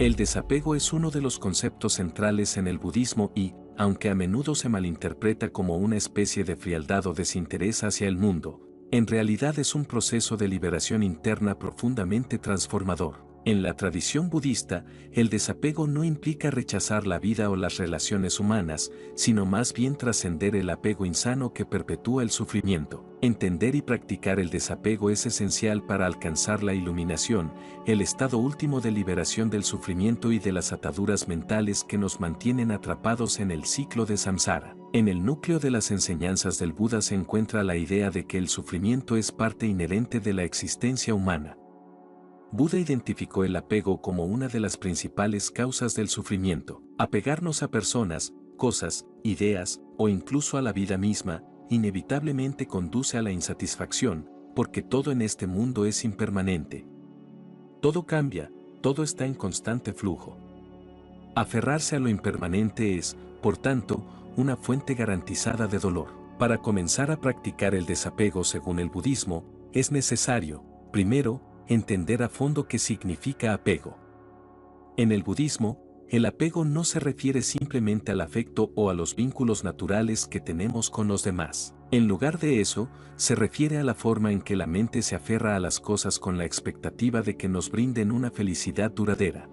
El desapego es uno de los conceptos centrales en el budismo y, aunque a menudo se malinterpreta como una especie de frialdad o desinterés hacia el mundo, en realidad es un proceso de liberación interna profundamente transformador. En la tradición budista, el desapego no implica rechazar la vida o las relaciones humanas, sino más bien trascender el apego insano que perpetúa el sufrimiento. Entender y practicar el desapego es esencial para alcanzar la iluminación, el estado último de liberación del sufrimiento y de las ataduras mentales que nos mantienen atrapados en el ciclo de samsara. En el núcleo de las enseñanzas del Buda se encuentra la idea de que el sufrimiento es parte inherente de la existencia humana. Buda identificó el apego como una de las principales causas del sufrimiento. Apegarnos a personas, cosas, ideas o incluso a la vida misma, inevitablemente conduce a la insatisfacción, porque todo en este mundo es impermanente. Todo cambia, todo está en constante flujo. Aferrarse a lo impermanente es, por tanto, una fuente garantizada de dolor. Para comenzar a practicar el desapego según el budismo, es necesario, primero, entender a fondo qué significa apego. En el budismo, el apego no se refiere simplemente al afecto o a los vínculos naturales que tenemos con los demás. En lugar de eso, se refiere a la forma en que la mente se aferra a las cosas con la expectativa de que nos brinden una felicidad duradera.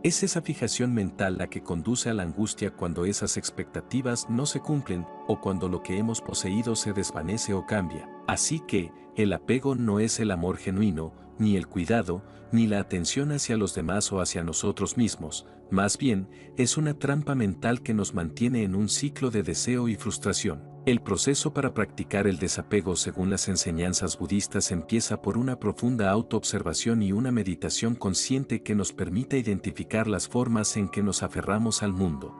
Es esa fijación mental la que conduce a la angustia cuando esas expectativas no se cumplen o cuando lo que hemos poseído se desvanece o cambia. Así que, el apego no es el amor genuino, ni el cuidado, ni la atención hacia los demás o hacia nosotros mismos, más bien, es una trampa mental que nos mantiene en un ciclo de deseo y frustración. El proceso para practicar el desapego según las enseñanzas budistas empieza por una profunda autoobservación y una meditación consciente que nos permita identificar las formas en que nos aferramos al mundo.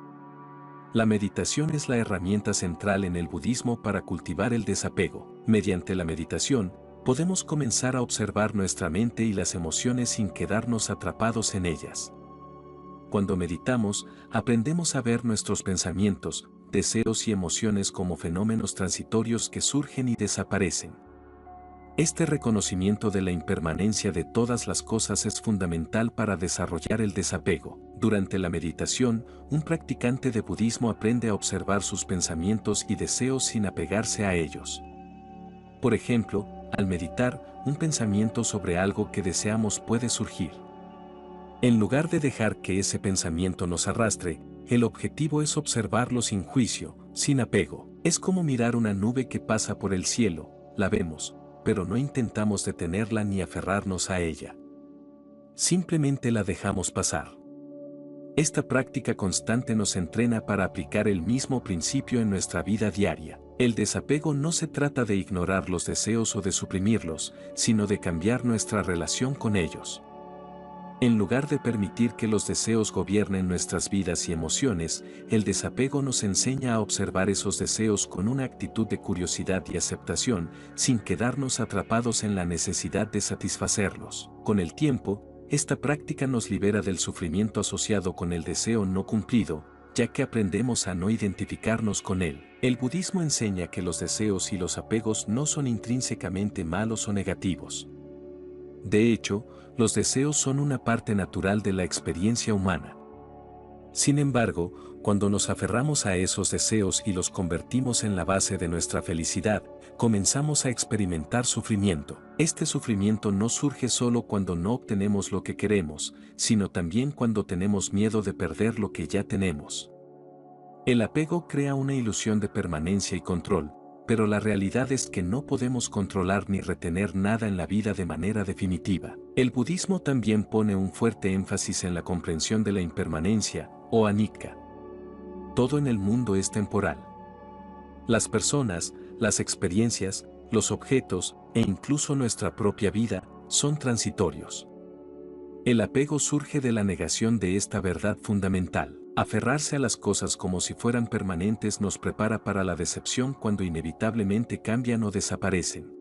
La meditación es la herramienta central en el budismo para cultivar el desapego. Mediante la meditación, podemos comenzar a observar nuestra mente y las emociones sin quedarnos atrapados en ellas. Cuando meditamos, aprendemos a ver nuestros pensamientos, deseos y emociones como fenómenos transitorios que surgen y desaparecen. Este reconocimiento de la impermanencia de todas las cosas es fundamental para desarrollar el desapego. Durante la meditación, un practicante de budismo aprende a observar sus pensamientos y deseos sin apegarse a ellos. Por ejemplo, al meditar, un pensamiento sobre algo que deseamos puede surgir. En lugar de dejar que ese pensamiento nos arrastre, el objetivo es observarlo sin juicio, sin apego. Es como mirar una nube que pasa por el cielo, la vemos, pero no intentamos detenerla ni aferrarnos a ella. Simplemente la dejamos pasar. Esta práctica constante nos entrena para aplicar el mismo principio en nuestra vida diaria. El desapego no se trata de ignorar los deseos o de suprimirlos, sino de cambiar nuestra relación con ellos. En lugar de permitir que los deseos gobiernen nuestras vidas y emociones, el desapego nos enseña a observar esos deseos con una actitud de curiosidad y aceptación, sin quedarnos atrapados en la necesidad de satisfacerlos. Con el tiempo, esta práctica nos libera del sufrimiento asociado con el deseo no cumplido, ya que aprendemos a no identificarnos con él. El budismo enseña que los deseos y los apegos no son intrínsecamente malos o negativos. De hecho, los deseos son una parte natural de la experiencia humana. Sin embargo, cuando nos aferramos a esos deseos y los convertimos en la base de nuestra felicidad, comenzamos a experimentar sufrimiento. Este sufrimiento no surge solo cuando no obtenemos lo que queremos, sino también cuando tenemos miedo de perder lo que ya tenemos. El apego crea una ilusión de permanencia y control, pero la realidad es que no podemos controlar ni retener nada en la vida de manera definitiva. El budismo también pone un fuerte énfasis en la comprensión de la impermanencia, o anicca. Todo en el mundo es temporal. Las personas, las experiencias, los objetos, e incluso nuestra propia vida, son transitorios. El apego surge de la negación de esta verdad fundamental. Aferrarse a las cosas como si fueran permanentes nos prepara para la decepción cuando inevitablemente cambian o desaparecen.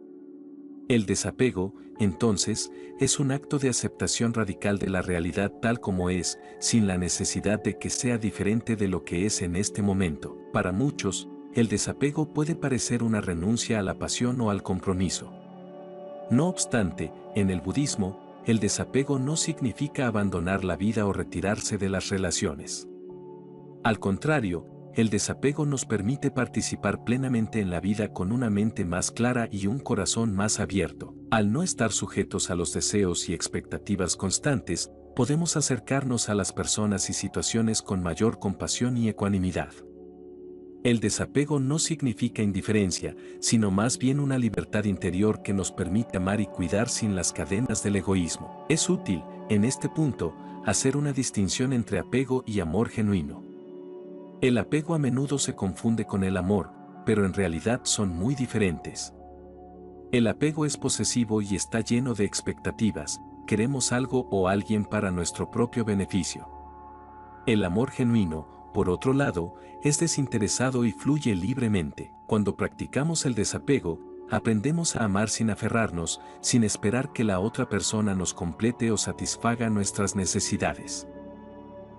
El desapego, entonces, es un acto de aceptación radical de la realidad tal como es, sin la necesidad de que sea diferente de lo que es en este momento. Para muchos, el desapego puede parecer una renuncia a la pasión o al compromiso. No obstante, en el budismo, el desapego no significa abandonar la vida o retirarse de las relaciones. Al contrario, el desapego nos permite participar plenamente en la vida con una mente más clara y un corazón más abierto. Al no estar sujetos a los deseos y expectativas constantes, podemos acercarnos a las personas y situaciones con mayor compasión y ecuanimidad. El desapego no significa indiferencia, sino más bien una libertad interior que nos permite amar y cuidar sin las cadenas del egoísmo. Es útil, en este punto, hacer una distinción entre apego y amor genuino. El apego a menudo se confunde con el amor, pero en realidad son muy diferentes. El apego es posesivo y está lleno de expectativas, queremos algo o alguien para nuestro propio beneficio. El amor genuino, por otro lado, es desinteresado y fluye libremente. Cuando practicamos el desapego, aprendemos a amar sin aferrarnos, sin esperar que la otra persona nos complete o satisfaga nuestras necesidades.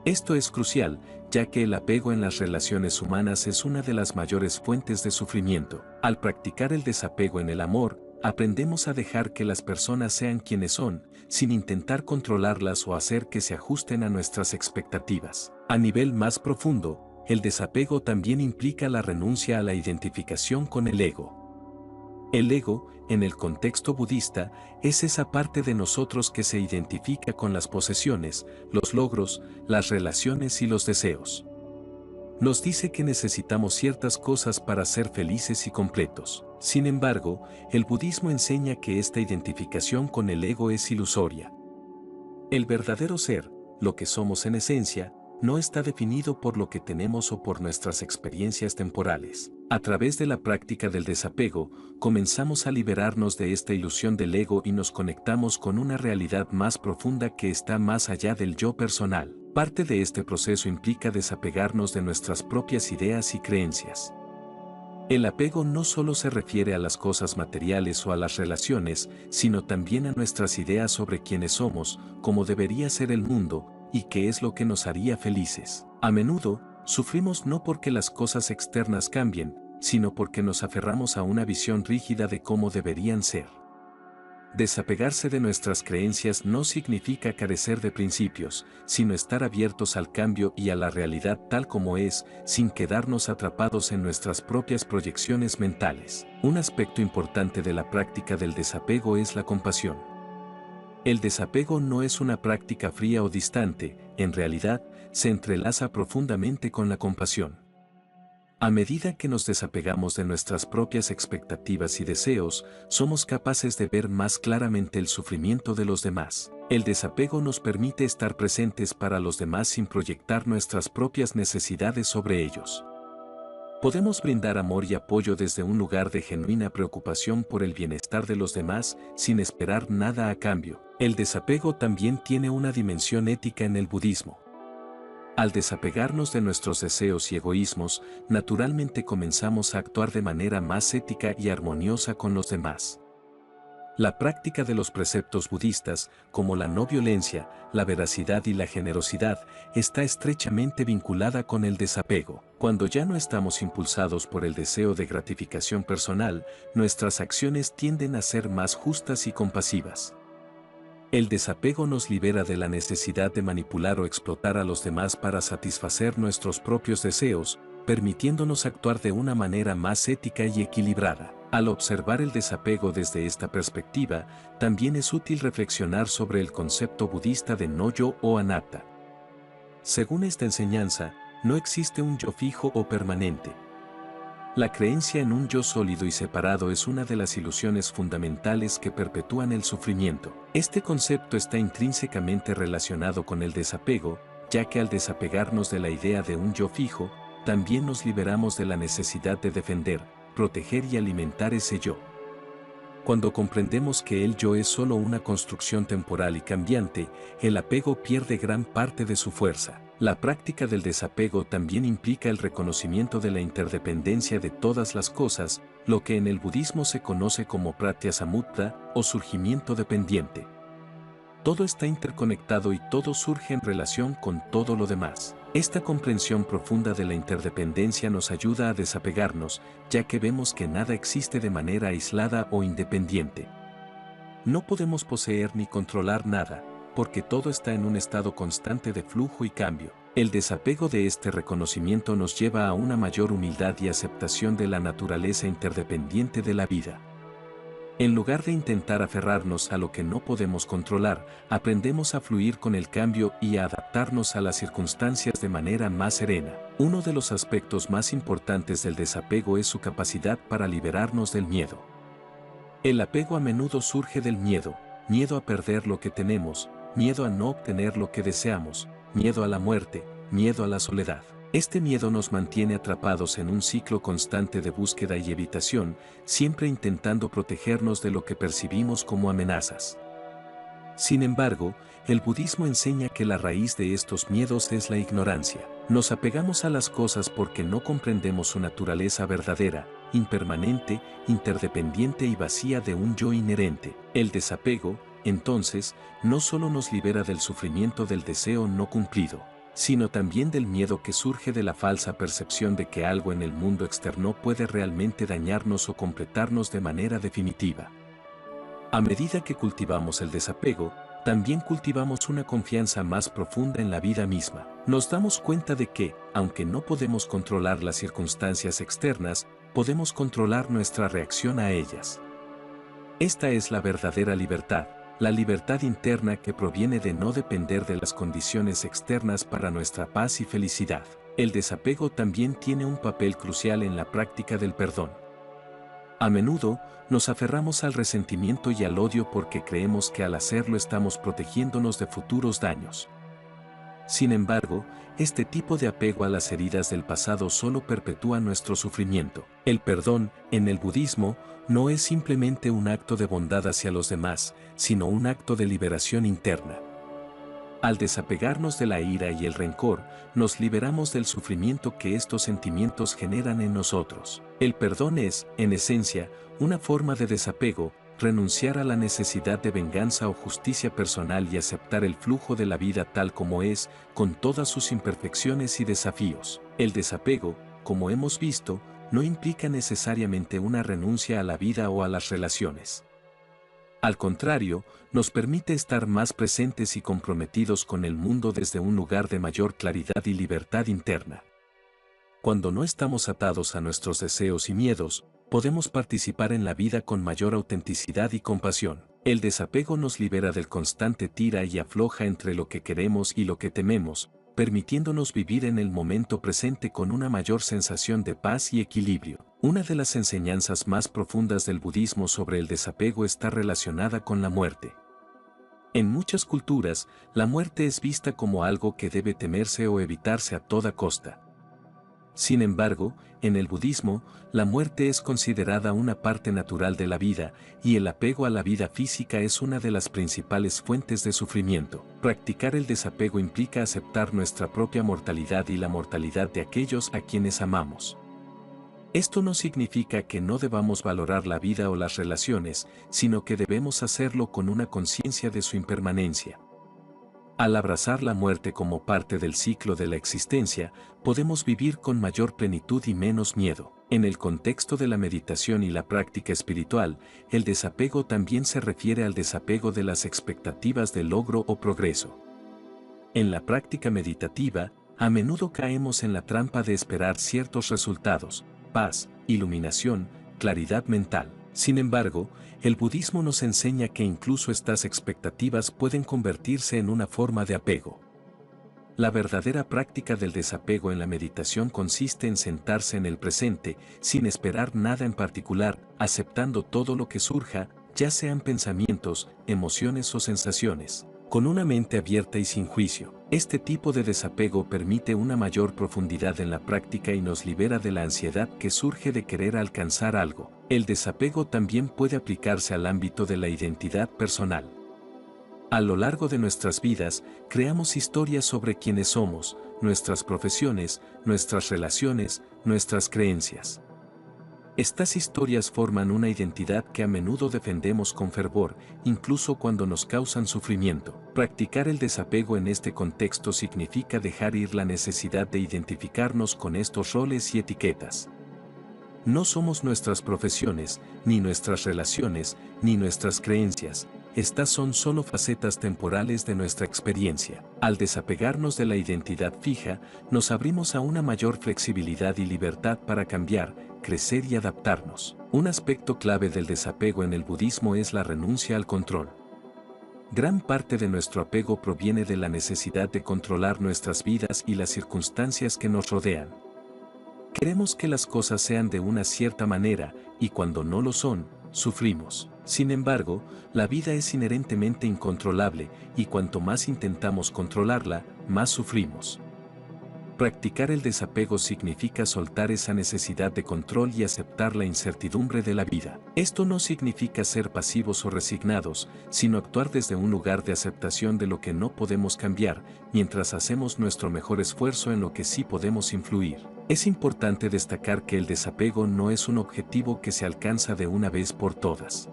Esto es crucial, ya que el apego en las relaciones humanas es una de las mayores fuentes de sufrimiento. Al practicar el desapego en el amor, aprendemos a dejar que las personas sean quienes son, sin intentar controlarlas o hacer que se ajusten a nuestras expectativas. A nivel más profundo, el desapego también implica la renuncia a la identificación con el ego. El ego, en el contexto budista, es esa parte de nosotros que se identifica con las posesiones, los logros, las relaciones y los deseos. Nos dice que necesitamos ciertas cosas para ser felices y completos. Sin embargo, el budismo enseña que esta identificación con el ego es ilusoria. El verdadero ser, lo que somos en esencia, no está definido por lo que tenemos o por nuestras experiencias temporales. A través de la práctica del desapego, comenzamos a liberarnos de esta ilusión del ego y nos conectamos con una realidad más profunda que está más allá del yo personal. Parte de este proceso implica desapegarnos de nuestras propias ideas y creencias. El apego no solo se refiere a las cosas materiales o a las relaciones, sino también a nuestras ideas sobre quiénes somos, cómo debería ser el mundo, y qué es lo que nos haría felices. A menudo, sufrimos no porque las cosas externas cambien, sino porque nos aferramos a una visión rígida de cómo deberían ser. Desapegarse de nuestras creencias no significa carecer de principios, sino estar abiertos al cambio y a la realidad tal como es, sin quedarnos atrapados en nuestras propias proyecciones mentales. Un aspecto importante de la práctica del desapego es la compasión. El desapego no es una práctica fría o distante, en realidad, se entrelaza profundamente con la compasión. A medida que nos desapegamos de nuestras propias expectativas y deseos, somos capaces de ver más claramente el sufrimiento de los demás. El desapego nos permite estar presentes para los demás sin proyectar nuestras propias necesidades sobre ellos. Podemos brindar amor y apoyo desde un lugar de genuina preocupación por el bienestar de los demás, sin esperar nada a cambio. El desapego también tiene una dimensión ética en el budismo. Al desapegarnos de nuestros deseos y egoísmos, naturalmente comenzamos a actuar de manera más ética y armoniosa con los demás. La práctica de los preceptos budistas, como la no violencia, la veracidad y la generosidad, está estrechamente vinculada con el desapego. Cuando ya no estamos impulsados por el deseo de gratificación personal, nuestras acciones tienden a ser más justas y compasivas. El desapego nos libera de la necesidad de manipular o explotar a los demás para satisfacer nuestros propios deseos, permitiéndonos actuar de una manera más ética y equilibrada. Al observar el desapego desde esta perspectiva, también es útil reflexionar sobre el concepto budista de no-yo o anatta. Según esta enseñanza, no existe un yo fijo o permanente. La creencia en un yo sólido y separado es una de las ilusiones fundamentales que perpetúan el sufrimiento. Este concepto está intrínsecamente relacionado con el desapego, ya que al desapegarnos de la idea de un yo fijo, también nos liberamos de la necesidad de defender, proteger y alimentar ese yo. Cuando comprendemos que el yo es solo una construcción temporal y cambiante, el apego pierde gran parte de su fuerza. La práctica del desapego también implica el reconocimiento de la interdependencia de todas las cosas, lo que en el budismo se conoce como pratyasamutta o surgimiento dependiente. Todo está interconectado y todo surge en relación con todo lo demás. Esta comprensión profunda de la interdependencia nos ayuda a desapegarnos, ya que vemos que nada existe de manera aislada o independiente. No podemos poseer ni controlar nada, porque todo está en un estado constante de flujo y cambio. El desapego de este reconocimiento nos lleva a una mayor humildad y aceptación de la naturaleza interdependiente de la vida. En lugar de intentar aferrarnos a lo que no podemos controlar, aprendemos a fluir con el cambio y a adaptarnos a las circunstancias de manera más serena. Uno de los aspectos más importantes del desapego es su capacidad para liberarnos del miedo. El apego a menudo surge del miedo, miedo a perder lo que tenemos, miedo a no obtener lo que deseamos, miedo a la muerte, miedo a la soledad. Este miedo nos mantiene atrapados en un ciclo constante de búsqueda y evitación, siempre intentando protegernos de lo que percibimos como amenazas. Sin embargo, el budismo enseña que la raíz de estos miedos es la ignorancia. Nos apegamos a las cosas porque no comprendemos su naturaleza verdadera, impermanente, interdependiente y vacía de un yo inherente. El desapego, entonces, no solo nos libera del sufrimiento del deseo no cumplido, sino también del miedo que surge de la falsa percepción de que algo en el mundo externo puede realmente dañarnos o completarnos de manera definitiva. A medida que cultivamos el desapego, también cultivamos una confianza más profunda en la vida misma. Nos damos cuenta de que, aunque no podemos controlar las circunstancias externas, podemos controlar nuestra reacción a ellas. Esta es la verdadera libertad, la libertad interna que proviene de no depender de las condiciones externas para nuestra paz y felicidad. El desapego también tiene un papel crucial en la práctica del perdón. A menudo, nos aferramos al resentimiento y al odio porque creemos que al hacerlo estamos protegiéndonos de futuros daños. Sin embargo, este tipo de apego a las heridas del pasado solo perpetúa nuestro sufrimiento. El perdón, en el budismo, no es simplemente un acto de bondad hacia los demás, sino un acto de liberación interna. Al desapegarnos de la ira y el rencor, nos liberamos del sufrimiento que estos sentimientos generan en nosotros. El perdón es, en esencia, una forma de desapego, renunciar a la necesidad de venganza o justicia personal y aceptar el flujo de la vida tal como es, con todas sus imperfecciones y desafíos. El desapego, como hemos visto, no implica necesariamente una renuncia a la vida o a las relaciones. Al contrario, nos permite estar más presentes y comprometidos con el mundo desde un lugar de mayor claridad y libertad interna. Cuando no estamos atados a nuestros deseos y miedos, podemos participar en la vida con mayor autenticidad y compasión. El desapego nos libera del constante tira y afloja entre lo que queremos y lo que tememos, permitiéndonos vivir en el momento presente con una mayor sensación de paz y equilibrio. Una de las enseñanzas más profundas del budismo sobre el desapego está relacionada con la muerte. En muchas culturas, la muerte es vista como algo que debe temerse o evitarse a toda costa. Sin embargo, en el budismo, la muerte es considerada una parte natural de la vida, y el apego a la vida física es una de las principales fuentes de sufrimiento. Practicar el desapego implica aceptar nuestra propia mortalidad y la mortalidad de aquellos a quienes amamos. Esto no significa que no debamos valorar la vida o las relaciones, sino que debemos hacerlo con una conciencia de su impermanencia. Al abrazar la muerte como parte del ciclo de la existencia, podemos vivir con mayor plenitud y menos miedo. En el contexto de la meditación y la práctica espiritual, el desapego también se refiere al desapego de las expectativas de logro o progreso. En la práctica meditativa, a menudo caemos en la trampa de esperar ciertos resultados, paz, iluminación, claridad mental. Sin embargo, el budismo nos enseña que incluso estas expectativas pueden convertirse en una forma de apego. La verdadera práctica del desapego en la meditación consiste en sentarse en el presente, sin esperar nada en particular, aceptando todo lo que surja, ya sean pensamientos, emociones o sensaciones, con una mente abierta y sin juicio. Este tipo de desapego permite una mayor profundidad en la práctica y nos libera de la ansiedad que surge de querer alcanzar algo. El desapego también puede aplicarse al ámbito de la identidad personal. A lo largo de nuestras vidas, creamos historias sobre quiénes somos, nuestras profesiones, nuestras relaciones, nuestras creencias. Estas historias forman una identidad que a menudo defendemos con fervor, incluso cuando nos causan sufrimiento. Practicar el desapego en este contexto significa dejar ir la necesidad de identificarnos con estos roles y etiquetas. No somos nuestras profesiones, ni nuestras relaciones, ni nuestras creencias. estas son solo facetas temporales de nuestra experiencia. Al desapegarnos de la identidad fija, nos abrimos a una mayor flexibilidad y libertad para cambiar, crecer y adaptarnos. Un aspecto clave del desapego en el budismo es la renuncia al control. Gran parte de nuestro apego proviene de la necesidad de controlar nuestras vidas y las circunstancias que nos rodean. Queremos que las cosas sean de una cierta manera, y cuando no lo son, sufrimos. Sin embargo, la vida es inherentemente incontrolable, y cuanto más intentamos controlarla, más sufrimos. Practicar el desapego significa soltar esa necesidad de control y aceptar la incertidumbre de la vida. Esto no significa ser pasivos o resignados, sino actuar desde un lugar de aceptación de lo que no podemos cambiar, mientras hacemos nuestro mejor esfuerzo en lo que sí podemos influir. Es importante destacar que el desapego no es un objetivo que se alcanza de una vez por todas.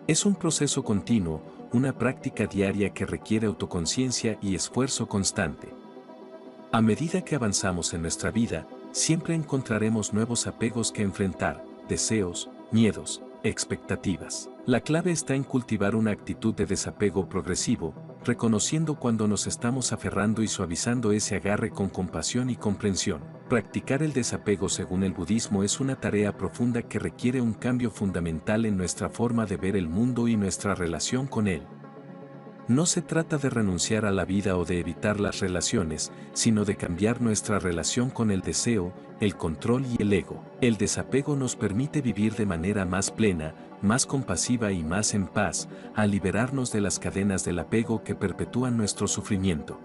Es un proceso continuo, una práctica diaria que requiere autoconciencia y esfuerzo constante. A medida que avanzamos en nuestra vida, siempre encontraremos nuevos apegos que enfrentar, deseos, miedos, expectativas. La clave está en cultivar una actitud de desapego progresivo, reconociendo cuando nos estamos aferrando y suavizando ese agarre con compasión y comprensión. Practicar el desapego según el budismo es una tarea profunda que requiere un cambio fundamental en nuestra forma de ver el mundo y nuestra relación con él. No se trata de renunciar a la vida o de evitar las relaciones, sino de cambiar nuestra relación con el deseo, el control y el ego. El desapego nos permite vivir de manera más plena, más compasiva y más en paz, al liberarnos de las cadenas del apego que perpetúan nuestro sufrimiento.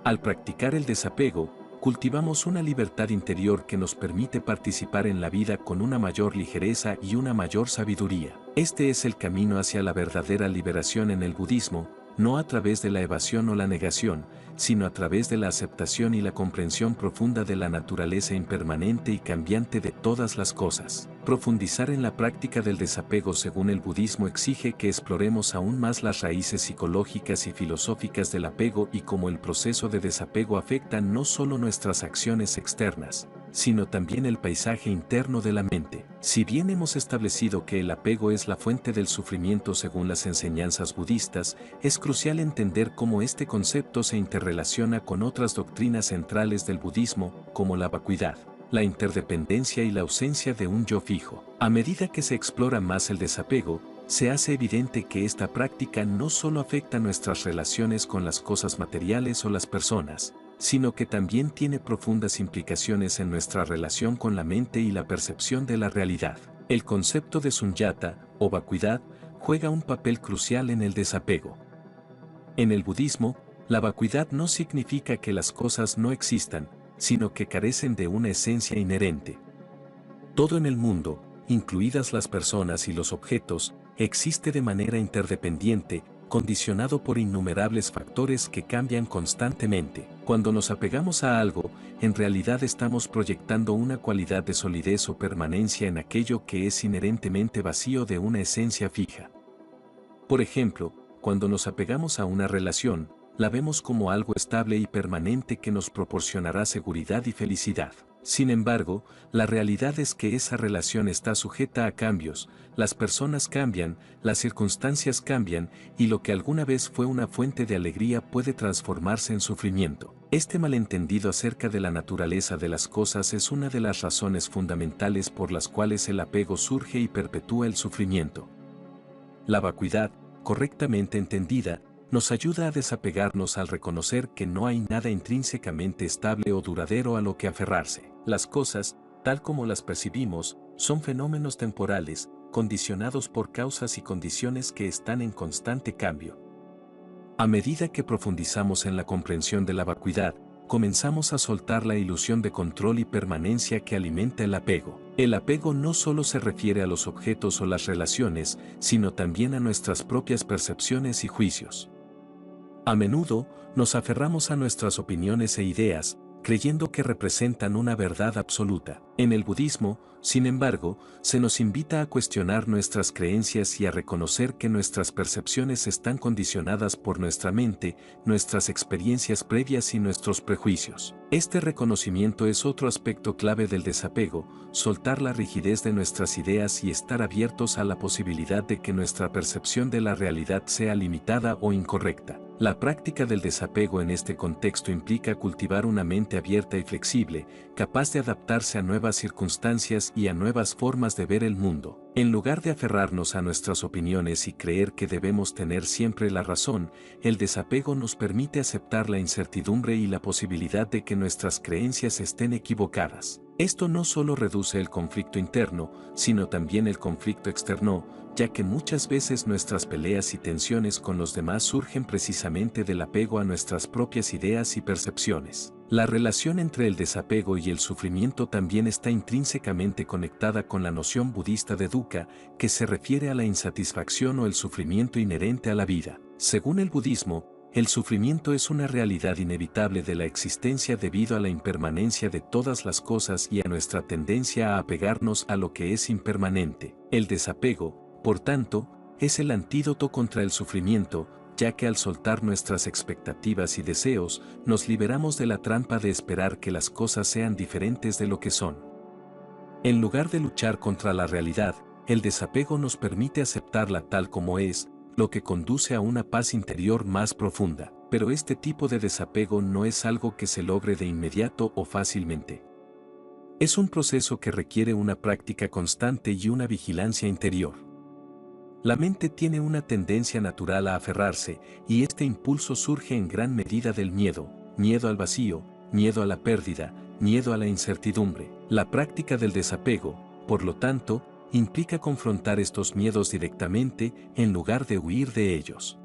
Al practicar el desapego, cultivamos una libertad interior que nos permite participar en la vida con una mayor ligereza y una mayor sabiduría. Este es el camino hacia la verdadera liberación en el budismo, no a través de la evasión o la negación, sino a través de la aceptación y la comprensión profunda de la naturaleza impermanente y cambiante de todas las cosas. Profundizar en la práctica del desapego según el budismo exige que exploremos aún más las raíces psicológicas y filosóficas del apego y cómo el proceso de desapego afecta no solo nuestras acciones externas, sino también el paisaje interno de la mente. Si bien hemos establecido que el apego es la fuente del sufrimiento según las enseñanzas budistas, es crucial entender cómo este concepto se interrelaciona con otras doctrinas centrales del budismo, como la vacuidad, la interdependencia y la ausencia de un yo fijo. A medida que se explora más el desapego, se hace evidente que esta práctica no solo afecta nuestras relaciones con las cosas materiales o las personas, sino que también tiene profundas implicaciones en nuestra relación con la mente y la percepción de la realidad. El concepto de sunyata, o vacuidad, juega un papel crucial en el desapego. En el budismo, la vacuidad no significa que las cosas no existan, sino que carecen de una esencia inherente. Todo en el mundo, incluidas las personas y los objetos, existe de manera interdependiente, condicionado por innumerables factores que cambian constantemente. Cuando nos apegamos a algo, en realidad estamos proyectando una cualidad de solidez o permanencia en aquello que es inherentemente vacío de una esencia fija. Por ejemplo, cuando nos apegamos a una relación, la vemos como algo estable y permanente que nos proporcionará seguridad y felicidad. Sin embargo, la realidad es que esa relación está sujeta a cambios, las personas cambian, las circunstancias cambian, y lo que alguna vez fue una fuente de alegría puede transformarse en sufrimiento. Este malentendido acerca de la naturaleza de las cosas es una de las razones fundamentales por las cuales el apego surge y perpetúa el sufrimiento. La vacuidad, correctamente entendida, nos ayuda a desapegarnos al reconocer que no hay nada intrínsecamente estable o duradero a lo que aferrarse. Las cosas, tal como las percibimos, son fenómenos temporales, condicionados por causas y condiciones que están en constante cambio. A medida que profundizamos en la comprensión de la vacuidad, comenzamos a soltar la ilusión de control y permanencia que alimenta el apego. El apego no solo se refiere a los objetos o las relaciones, sino también a nuestras propias percepciones y juicios. A menudo, nos aferramos a nuestras opiniones e ideas, creyendo que representan una verdad absoluta. En el budismo, sin embargo, se nos invita a cuestionar nuestras creencias y a reconocer que nuestras percepciones están condicionadas por nuestra mente, nuestras experiencias previas y nuestros prejuicios. Este reconocimiento es otro aspecto clave del desapego, soltar la rigidez de nuestras ideas y estar abiertos a la posibilidad de que nuestra percepción de la realidad sea limitada o incorrecta. La práctica del desapego en este contexto implica cultivar una mente abierta y flexible, capaz de adaptarse a nuevas circunstancias y a nuevas formas de ver el mundo. En lugar de aferrarnos a nuestras opiniones y creer que debemos tener siempre la razón, el desapego nos permite aceptar la incertidumbre y la posibilidad de que nuestras creencias estén equivocadas. Esto no solo reduce el conflicto interno, sino también el conflicto externo, ya que muchas veces nuestras peleas y tensiones con los demás surgen precisamente del apego a nuestras propias ideas y percepciones. La relación entre el desapego y el sufrimiento también está intrínsecamente conectada con la noción budista de dukkha, que se refiere a la insatisfacción o el sufrimiento inherente a la vida. Según el budismo, el sufrimiento es una realidad inevitable de la existencia debido a la impermanencia de todas las cosas y a nuestra tendencia a apegarnos a lo que es impermanente. El desapego, por tanto, es el antídoto contra el sufrimiento, ya que al soltar nuestras expectativas y deseos, nos liberamos de la trampa de esperar que las cosas sean diferentes de lo que son. En lugar de luchar contra la realidad, el desapego nos permite aceptarla tal como es, lo que conduce a una paz interior más profunda. Pero este tipo de desapego no es algo que se logre de inmediato o fácilmente. Es un proceso que requiere una práctica constante y una vigilancia interior. La mente tiene una tendencia natural a aferrarse, y este impulso surge en gran medida del miedo, miedo al vacío, miedo a la pérdida, miedo a la incertidumbre. La práctica del desapego, por lo tanto, implica confrontar estos miedos directamente en lugar de huir de ellos.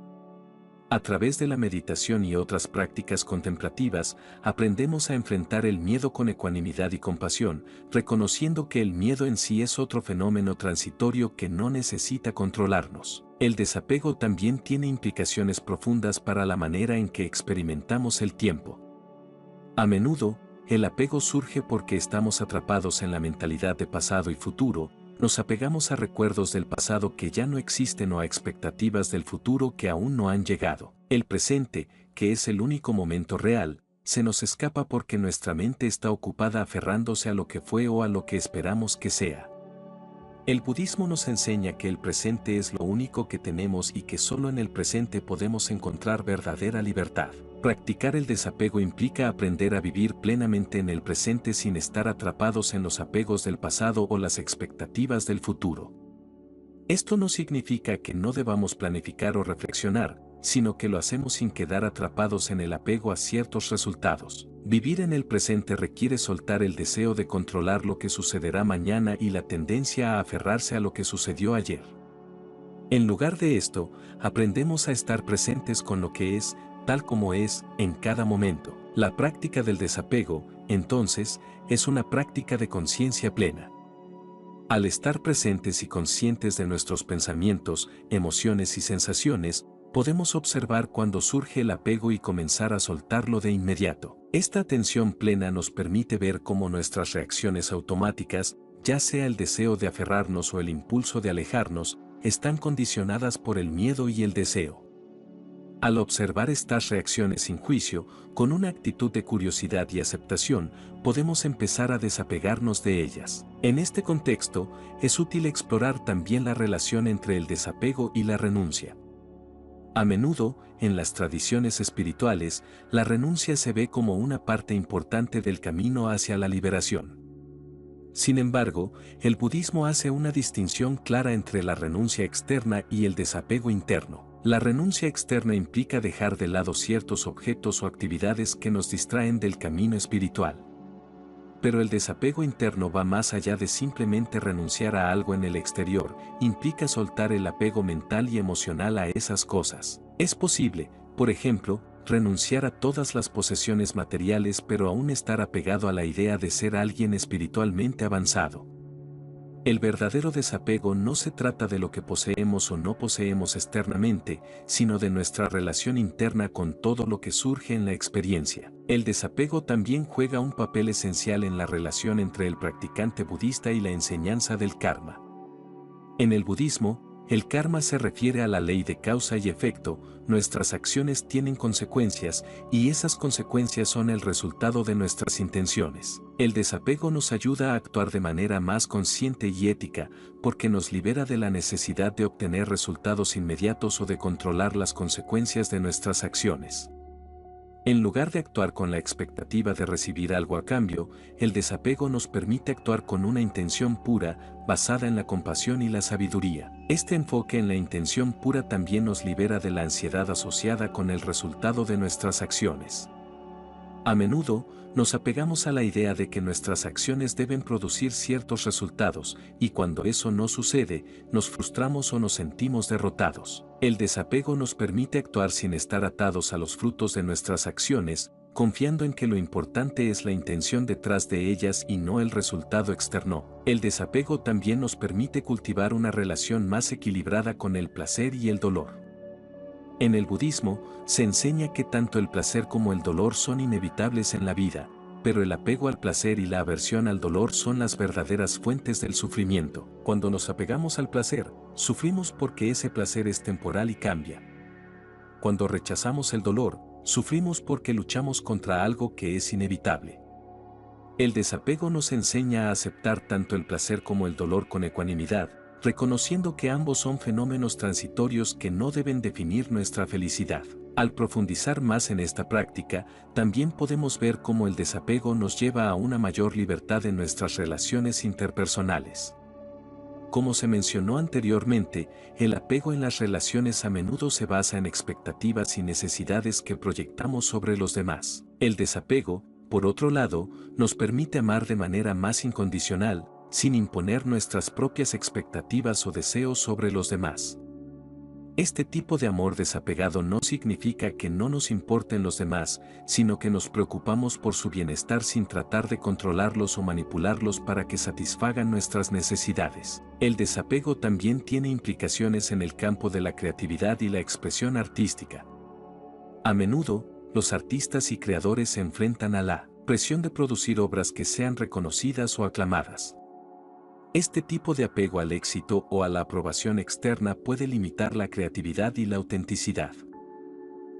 A través de la meditación y otras prácticas contemplativas, aprendemos a enfrentar el miedo con ecuanimidad y compasión, reconociendo que el miedo en sí es otro fenómeno transitorio que no necesita controlarnos. El desapego también tiene implicaciones profundas para la manera en que experimentamos el tiempo. A menudo, el apego surge porque estamos atrapados en la mentalidad de pasado y futuro. Nos apegamos a recuerdos del pasado que ya no existen o a expectativas del futuro que aún no han llegado. El presente, que es el único momento real, se nos escapa porque nuestra mente está ocupada aferrándose a lo que fue o a lo que esperamos que sea. El budismo nos enseña que el presente es lo único que tenemos y que solo en el presente podemos encontrar verdadera libertad. Practicar el desapego implica aprender a vivir plenamente en el presente sin estar atrapados en los apegos del pasado o las expectativas del futuro. Esto no significa que no debamos planificar o reflexionar, sino que lo hacemos sin quedar atrapados en el apego a ciertos resultados. Vivir en el presente requiere soltar el deseo de controlar lo que sucederá mañana y la tendencia a aferrarse a lo que sucedió ayer. En lugar de esto, aprendemos a estar presentes con lo que es, tal como es, en cada momento. La práctica del desapego, entonces, es una práctica de conciencia plena. Al estar presentes y conscientes de nuestros pensamientos, emociones y sensaciones, podemos observar cuando surge el apego y comenzar a soltarlo de inmediato. Esta atención plena nos permite ver cómo nuestras reacciones automáticas, ya sea el deseo de aferrarnos o el impulso de alejarnos, están condicionadas por el miedo y el deseo. Al observar estas reacciones sin juicio, con una actitud de curiosidad y aceptación, podemos empezar a desapegarnos de ellas. En este contexto, es útil explorar también la relación entre el desapego y la renuncia. A menudo, en las tradiciones espirituales, la renuncia se ve como una parte importante del camino hacia la liberación. Sin embargo, el budismo hace una distinción clara entre la renuncia externa y el desapego interno. La renuncia externa implica dejar de lado ciertos objetos o actividades que nos distraen del camino espiritual. Pero el desapego interno va más allá de simplemente renunciar a algo en el exterior, implica soltar el apego mental y emocional a esas cosas. Es posible, por ejemplo, renunciar a todas las posesiones materiales pero aún estar apegado a la idea de ser alguien espiritualmente avanzado. El verdadero desapego no se trata de lo que poseemos o no poseemos externamente, sino de nuestra relación interna con todo lo que surge en la experiencia. El desapego también juega un papel esencial en la relación entre el practicante budista y la enseñanza del karma. En el budismo, el karma se refiere a la ley de causa y efecto. Nuestras acciones tienen consecuencias, y esas consecuencias son el resultado de nuestras intenciones. El desapego nos ayuda a actuar de manera más consciente y ética, porque nos libera de la necesidad de obtener resultados inmediatos o de controlar las consecuencias de nuestras acciones. En lugar de actuar con la expectativa de recibir algo a cambio, el desapego nos permite actuar con una intención pura, basada en la compasión y la sabiduría. Este enfoque en la intención pura también nos libera de la ansiedad asociada con el resultado de nuestras acciones. A menudo, nos apegamos a la idea de que nuestras acciones deben producir ciertos resultados, y cuando eso no sucede, nos frustramos o nos sentimos derrotados. El desapego nos permite actuar sin estar atados a los frutos de nuestras acciones, confiando en que lo importante es la intención detrás de ellas y no el resultado externo. El desapego también nos permite cultivar una relación más equilibrada con el placer y el dolor. En el budismo, se enseña que tanto el placer como el dolor son inevitables en la vida, pero el apego al placer y la aversión al dolor son las verdaderas fuentes del sufrimiento. Cuando nos apegamos al placer, sufrimos porque ese placer es temporal y cambia. Cuando rechazamos el dolor, sufrimos porque luchamos contra algo que es inevitable. El desapego nos enseña a aceptar tanto el placer como el dolor con ecuanimidad, reconociendo que ambos son fenómenos transitorios que no deben definir nuestra felicidad. Al profundizar más en esta práctica, también podemos ver cómo el desapego nos lleva a una mayor libertad en nuestras relaciones interpersonales. Como se mencionó anteriormente, el apego en las relaciones a menudo se basa en expectativas y necesidades que proyectamos sobre los demás. El desapego, por otro lado, nos permite amar de manera más incondicional, sin imponer nuestras propias expectativas o deseos sobre los demás. Este tipo de amor desapegado no significa que no nos importen los demás, sino que nos preocupamos por su bienestar sin tratar de controlarlos o manipularlos para que satisfagan nuestras necesidades. El desapego también tiene implicaciones en el campo de la creatividad y la expresión artística. A menudo, los artistas y creadores se enfrentan a la presión de producir obras que sean reconocidas o aclamadas. Este tipo de apego al éxito o a la aprobación externa puede limitar la creatividad y la autenticidad.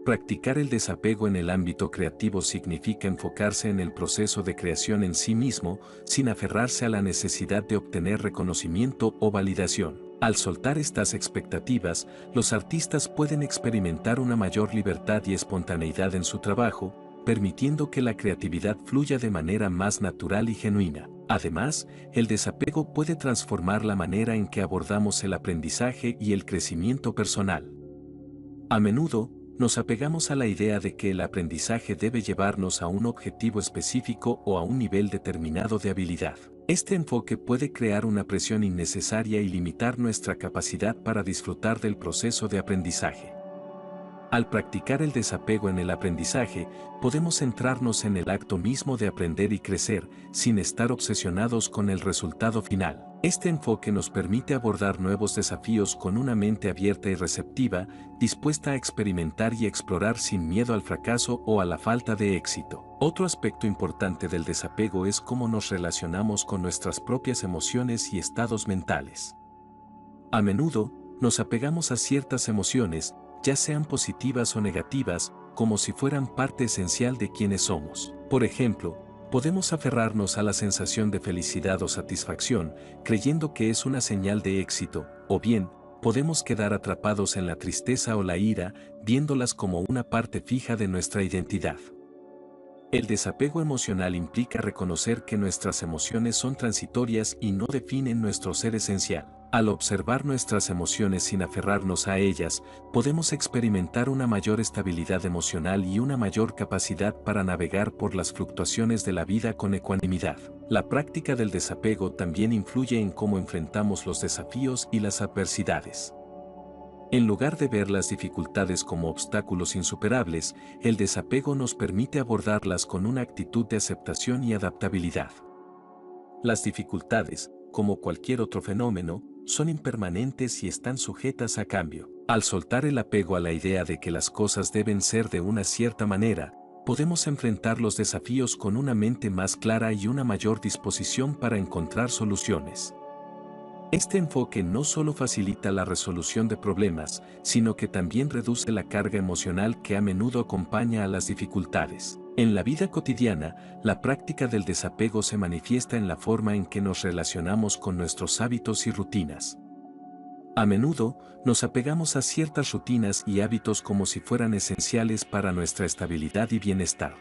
Practicar el desapego en el ámbito creativo significa enfocarse en el proceso de creación en sí mismo, sin aferrarse a la necesidad de obtener reconocimiento o validación. Al soltar estas expectativas, los artistas pueden experimentar una mayor libertad y espontaneidad en su trabajo, permitiendo que la creatividad fluya de manera más natural y genuina. Además, el desapego puede transformar la manera en que abordamos el aprendizaje y el crecimiento personal. A menudo, nos apegamos a la idea de que el aprendizaje debe llevarnos a un objetivo específico o a un nivel determinado de habilidad. Este enfoque puede crear una presión innecesaria y limitar nuestra capacidad para disfrutar del proceso de aprendizaje. Al practicar el desapego en el aprendizaje, podemos centrarnos en el acto mismo de aprender y crecer, sin estar obsesionados con el resultado final. Este enfoque nos permite abordar nuevos desafíos con una mente abierta y receptiva, dispuesta a experimentar y explorar sin miedo al fracaso o a la falta de éxito. Otro aspecto importante del desapego es cómo nos relacionamos con nuestras propias emociones y estados mentales. A menudo, nos apegamos a ciertas emociones, ya sean positivas o negativas, como si fueran parte esencial de quienes somos. Por ejemplo, podemos aferrarnos a la sensación de felicidad o satisfacción, creyendo que es una señal de éxito, o bien, podemos quedar atrapados en la tristeza o la ira, viéndolas como una parte fija de nuestra identidad. El desapego emocional implica reconocer que nuestras emociones son transitorias y no definen nuestro ser esencial. Al observar nuestras emociones sin aferrarnos a ellas, podemos experimentar una mayor estabilidad emocional y una mayor capacidad para navegar por las fluctuaciones de la vida con ecuanimidad. La práctica del desapego también influye en cómo enfrentamos los desafíos y las adversidades. En lugar de ver las dificultades como obstáculos insuperables, el desapego nos permite abordarlas con una actitud de aceptación y adaptabilidad. Las dificultades, como cualquier otro fenómeno, son impermanentes y están sujetas a cambio. Al soltar el apego a la idea de que las cosas deben ser de una cierta manera, podemos enfrentar los desafíos con una mente más clara y una mayor disposición para encontrar soluciones. Este enfoque no solo facilita la resolución de problemas, sino que también reduce la carga emocional que a menudo acompaña a las dificultades. En la vida cotidiana, la práctica del desapego se manifiesta en la forma en que nos relacionamos con nuestros hábitos y rutinas. A menudo, nos apegamos a ciertas rutinas y hábitos como si fueran esenciales para nuestra estabilidad y bienestar.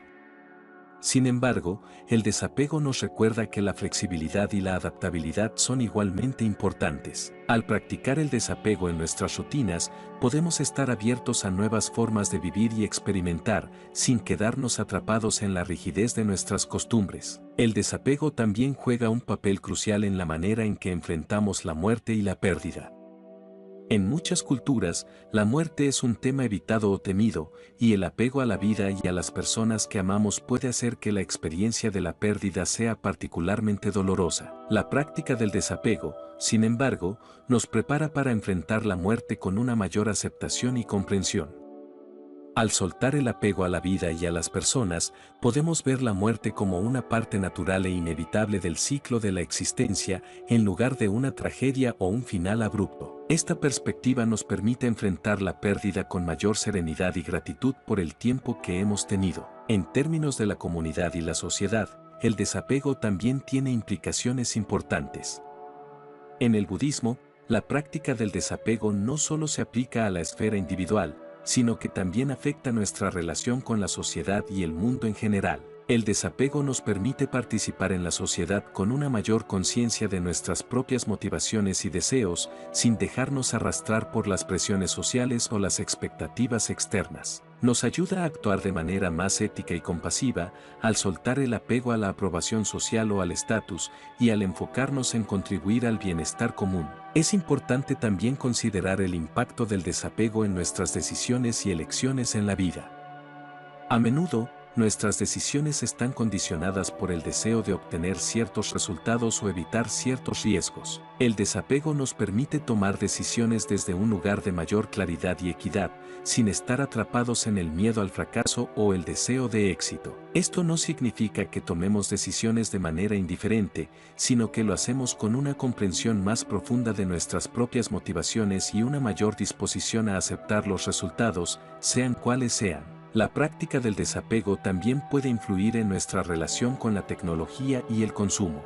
Sin embargo, el desapego nos recuerda que la flexibilidad y la adaptabilidad son igualmente importantes. Al practicar el desapego en nuestras rutinas, podemos estar abiertos a nuevas formas de vivir y experimentar, sin quedarnos atrapados en la rigidez de nuestras costumbres. El desapego también juega un papel crucial en la manera en que enfrentamos la muerte y la pérdida. En muchas culturas, la muerte es un tema evitado o temido, y el apego a la vida y a las personas que amamos puede hacer que la experiencia de la pérdida sea particularmente dolorosa. La práctica del desapego, sin embargo, nos prepara para enfrentar la muerte con una mayor aceptación y comprensión. Al soltar el apego a la vida y a las personas, podemos ver la muerte como una parte natural e inevitable del ciclo de la existencia, en lugar de una tragedia o un final abrupto. Esta perspectiva nos permite enfrentar la pérdida con mayor serenidad y gratitud por el tiempo que hemos tenido. En términos de la comunidad y la sociedad, el desapego también tiene implicaciones importantes. En el budismo, la práctica del desapego no solo se aplica a la esfera individual, sino que también afecta nuestra relación con la sociedad y el mundo en general. El desapego nos permite participar en la sociedad con una mayor conciencia de nuestras propias motivaciones y deseos, sin dejarnos arrastrar por las presiones sociales o las expectativas externas. Nos ayuda a actuar de manera más ética y compasiva, al soltar el apego a la aprobación social o al estatus, y al enfocarnos en contribuir al bienestar común. Es importante también considerar el impacto del desapego en nuestras decisiones y elecciones en la vida. A menudo, nuestras decisiones están condicionadas por el deseo de obtener ciertos resultados o evitar ciertos riesgos. El desapego nos permite tomar decisiones desde un lugar de mayor claridad y equidad, sin estar atrapados en el miedo al fracaso o el deseo de éxito. Esto no significa que tomemos decisiones de manera indiferente, sino que lo hacemos con una comprensión más profunda de nuestras propias motivaciones y una mayor disposición a aceptar los resultados, sean cuales sean. La práctica del desapego también puede influir en nuestra relación con la tecnología y el consumo.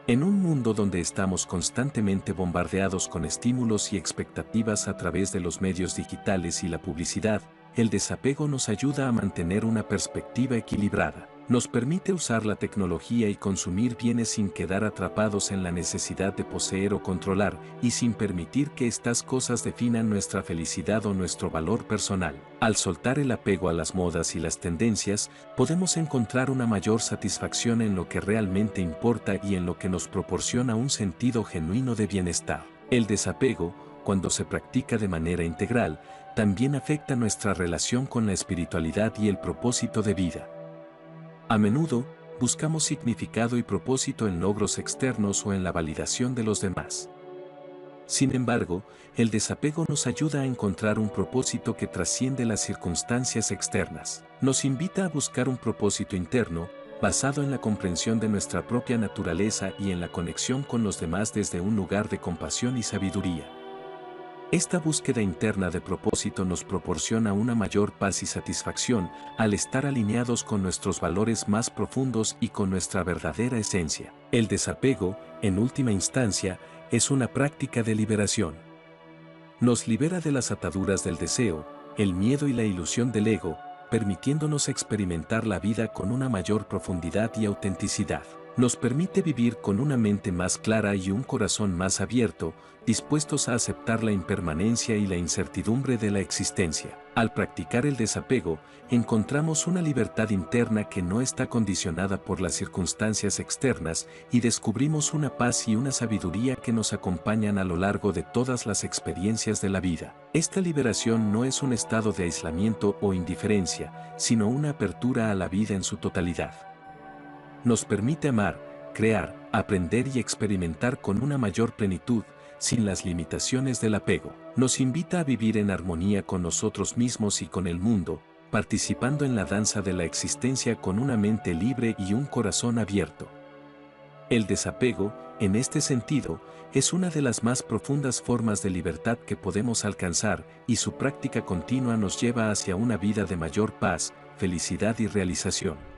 En un mundo donde estamos constantemente bombardeados con estímulos y expectativas a través de los medios digitales y la publicidad, el desapego nos ayuda a mantener una perspectiva equilibrada. Nos permite usar la tecnología y consumir bienes sin quedar atrapados en la necesidad de poseer o controlar, y sin permitir que estas cosas definan nuestra felicidad o nuestro valor personal. Al soltar el apego a las modas y las tendencias, podemos encontrar una mayor satisfacción en lo que realmente importa y en lo que nos proporciona un sentido genuino de bienestar. El desapego, cuando se practica de manera integral, también afecta nuestra relación con la espiritualidad y el propósito de vida. A menudo, buscamos significado y propósito en logros externos o en la validación de los demás. Sin embargo, el desapego nos ayuda a encontrar un propósito que trasciende las circunstancias externas. Nos invita a buscar un propósito interno, basado en la comprensión de nuestra propia naturaleza y en la conexión con los demás desde un lugar de compasión y sabiduría. Esta búsqueda interna de propósito nos proporciona una mayor paz y satisfacción al estar alineados con nuestros valores más profundos y con nuestra verdadera esencia. El desapego, en última instancia, es una práctica de liberación. Nos libera de las ataduras del deseo, el miedo y la ilusión del ego, permitiéndonos experimentar la vida con una mayor profundidad y autenticidad. Nos permite vivir con una mente más clara y un corazón más abierto, dispuestos a aceptar la impermanencia y la incertidumbre de la existencia. Al practicar el desapego, encontramos una libertad interna que no está condicionada por las circunstancias externas y descubrimos una paz y una sabiduría que nos acompañan a lo largo de todas las experiencias de la vida. Esta liberación no es un estado de aislamiento o indiferencia, sino una apertura a la vida en su totalidad. Nos permite amar, crear, aprender y experimentar con una mayor plenitud, sin las limitaciones del apego. Nos invita a vivir en armonía con nosotros mismos y con el mundo, participando en la danza de la existencia con una mente libre y un corazón abierto. El desapego, en este sentido, es una de las más profundas formas de libertad que podemos alcanzar, y su práctica continua nos lleva hacia una vida de mayor paz, felicidad y realización.